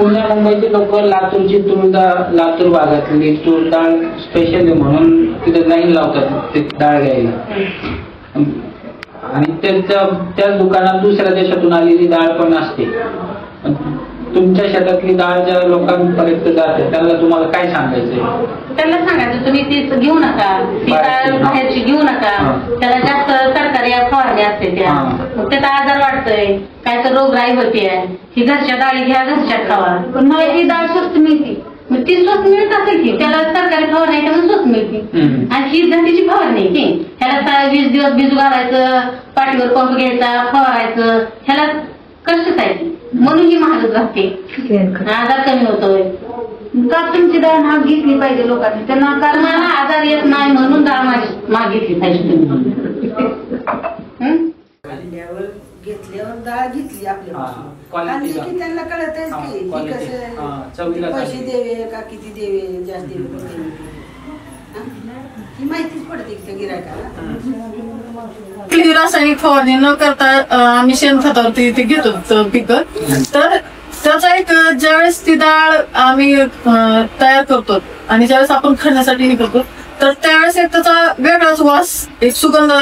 पुणे मुंबईचे लोक लातूरची तूर डाळ, लातूर भागातली तूर डाळ स्पेशली म्हणून तिथे लाईन लावतात ते डाळ घ्यायला. आणि त्याच दुकानात दुसऱ्या देशातून आलेली डाळ पण असते. तुमच्या शेतातली डाळ ज्या लोकांपर्यंत जाते त्यांना तुम्हाला काय सांगायचंय? त्यांना सांगायचं तुम्ही तीच घेऊ नका, ती डाळ बाहेरची घेऊ नका. त्याला जास्त सरकारी फवारणी असते त्या, मग त्याचा आजार वाटतोय, काय तर रोगराई होते. ही घरच्या डाळी घ्या, घरच्या खावा. पण मला ती डाळ स्वस्त मिळते, मग ती स्वस्त मिळत असेल की त्याला सरकारी फवारणी त्यामुळे स्वस्त मिळते. आणि ही घंटीची फवारणी की ह्याला 20 दिवस भिजू घालायचं, पाठीवर पंप घ्यायचा, फवारायचं, ह्याला कष्टच आहे म्हणून ही महाग जाते. आजार कमी होतोय. का तुमची डाळ महाग घेतली पाहिजे लोकांनी, त्यांना कारण मला आजार येत नाही म्हणून डाळ महाग घेतली पाहिजे. घेतल्यावर डाळ घेतली आपल्यापासून आणि की त्यांना कळत आहे की कसं पैसे देवे का किती देवे, जास्त ही माहितीच पडते गिरायकाला. रासायनिक फवारणी न करता आम्ही शेणखतावरती ते घेतो पिकं. तर त्याचा एक ज्यावेळेस ती डाळ आम्ही तयार करतो आणि ज्यावेळेस आपण खाण्यासाठी हे करतो तर त्यावेळेस एक त्याचा वेगळाच वास, एक सुगंध